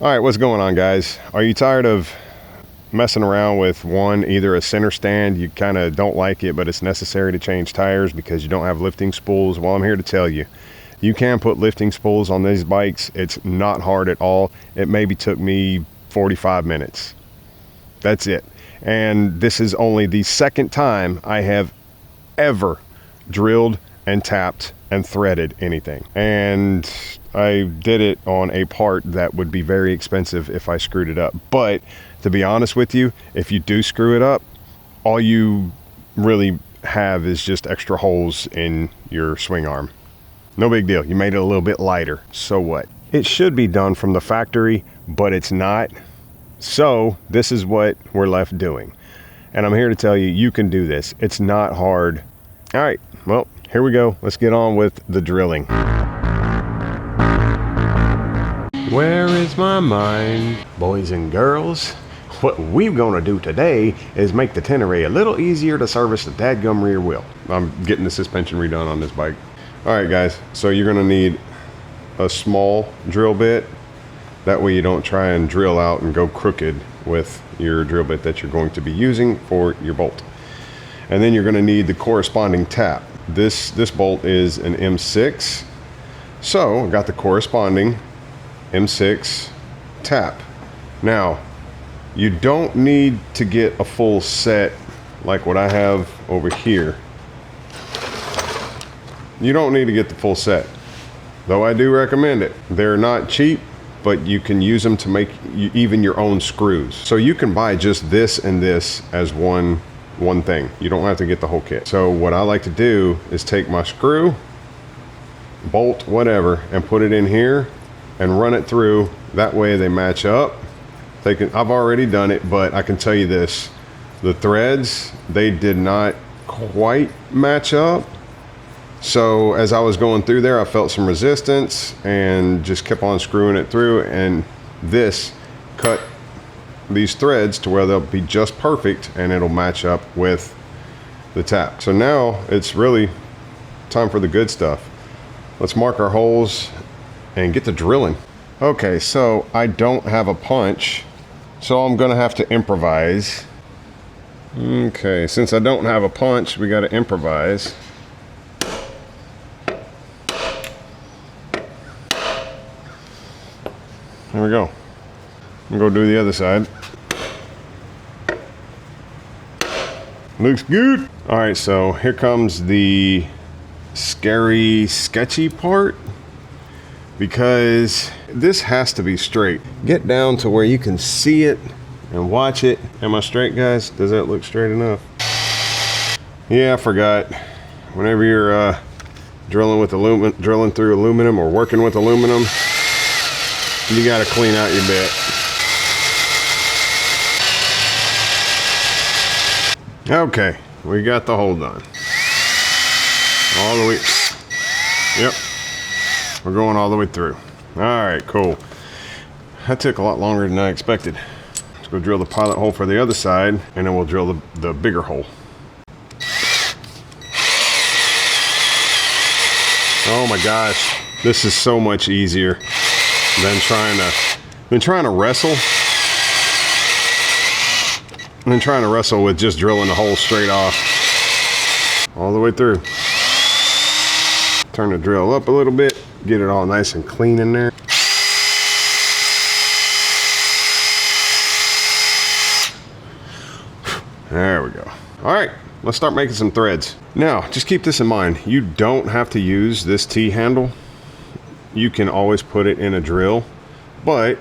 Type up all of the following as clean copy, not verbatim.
All right, what's going on, guys? Are you tired of messing around with either a center stand, you kind of don't like it, but it's necessary to change tires because you don't have lifting spools? Well, I'm here to tell you, you can put lifting spools on these bikes. It's not hard at all. It maybe took me 45 minutes. That's it. And this is only the second time I have ever drilled and tapped and threaded anything. And I did it on a part that would be very expensive if I screwed it up. But to be honest with you, if you do screw it up, all you really have is just extra holes in your swing arm. No big deal. You made it a little bit lighter. So what? It should be done from the factory, but it's not. So this is what we're left doing. And I'm here to tell you, you can do this. It's not hard. All right, well, here we go. Let's get on with the drilling. Where is my mind? Boys and girls, what we're gonna do today is make the Tenere a little easier to service the dadgum rear wheel. I'm getting the suspension redone on this bike. All right, guys, so you're gonna need a small drill bit. That way you don't try and drill out and go crooked with your drill bit that you're going to be using for your bolt. And then you're gonna need the corresponding tap. This bolt is an M6. So I got the corresponding M6 tap. Now, you don't need to get a full set like what I have over here. You don't need to get the full set, though I do recommend it. They're not cheap, but you can use them to make even your own screws. So you can buy just this and this as one thing. You don't have to get the whole kit. So what I like to do is take my screw, bolt, whatever, and put it in here and run it through. That way they match up. I've already done it, but I can tell you this, the threads, they did not quite match up. So as I was going through there, I felt some resistance and just kept on screwing it through, and this cut these threads to where they'll be just perfect and it'll match up with the tap. So now it's really time for the good stuff. Let's mark our holes and get to drilling. Okay, so I don't have a punch, so I'm gonna have to improvise. Okay, since I don't have a punch, we gotta improvise. There we go. I'm gonna go do the other side. Looks good. All right, so here comes the scary, sketchy part, because this has to be straight. Get down to where you can see it and watch it. Am I straight, guys? Does that look straight enough? Yeah, I forgot. Whenever you're drilling through aluminum or working with aluminum, you gotta clean out your bit. Okay, we got the hole done. All the way, yep. We're going all the way through. All right, cool. That took a lot longer than I expected. Let's go drill the pilot hole for the other side, and then we'll drill the bigger hole. Oh my gosh, this is so much easier than trying to wrestle. And then trying to wrestle with just drilling the hole straight off. All the way through. Turn the drill up a little bit, get it all nice and clean in there. There we go. All right, let's start making some threads. Now, just keep this in mind. You don't have to use this T-handle. You can always put it in a drill, but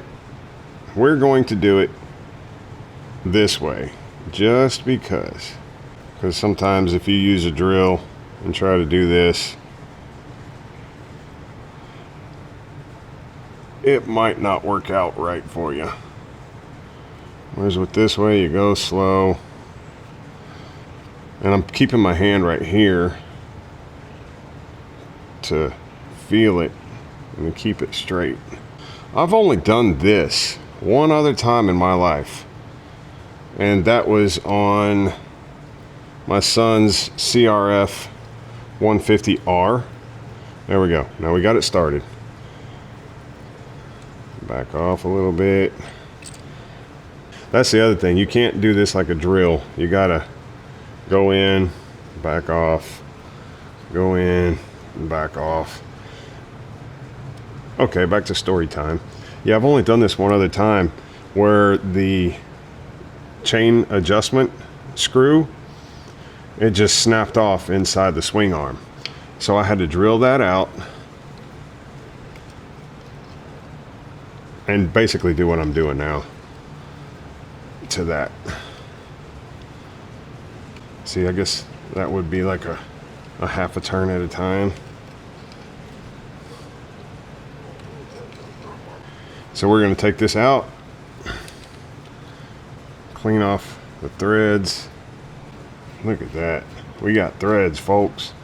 we're going to do it this way, just because sometimes if you use a drill and try to do this, it might not work out right for you. Whereas with this way, you go slow, and I'm keeping my hand right here to feel it and to keep it straight. I've only done this one other time in my life, and that was on my son's CRF450R. There we go. Now we got it started. Back off a little bit. That's the other thing. You can't do this like a drill. You gotta go in, back off, go in, back off. Okay, back to story time. Yeah, I've only done this one other time where the chain adjustment screw, it just snapped off inside the swing arm. So I had to drill that out and basically do what I'm doing now to that. See, I guess that would be like a half a turn at a time. So we're going to take this out, clean off the threads. Look at that. We got threads, folks.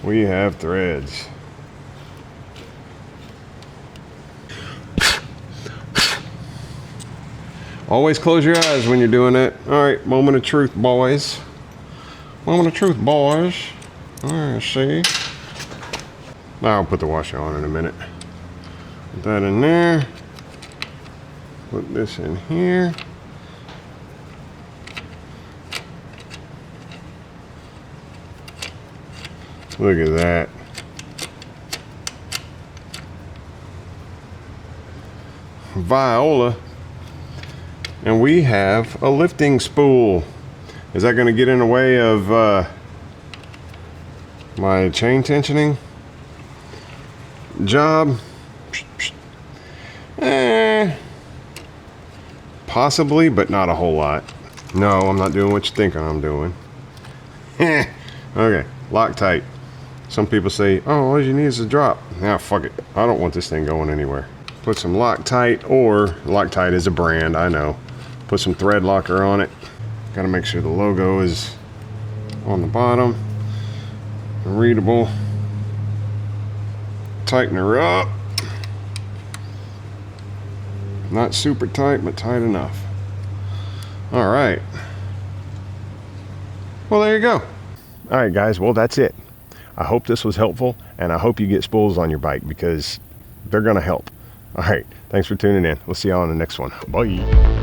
We have threads. Always close your eyes when you're doing that. All right, moment of truth, boys. Moment of truth, boys. All right, see. I'll put the washer on in a minute. Put that in there. Put this in here. Look at that. Viola. And we have a lifting spool. Is that going to get in the way of my chain tensioning job? Possibly, but not a whole lot. No, I'm not doing what you're thinking I'm doing. Okay, Loctite. Some people say, oh, all you need is a drop. Nah, fuck it. I don't want this thing going anywhere. Put some Loctite, or Loctite is a brand, I know. Put some thread locker on it. Gotta make sure the logo is on the bottom. Readable. Tighten her up. Not super tight, but tight enough. All right. Well, there you go. All right, guys. Well, that's it. I hope this was helpful, and I hope you get spools on your bike because they're going to help. All right. Thanks for tuning in. We'll see y'all on the next one. Bye.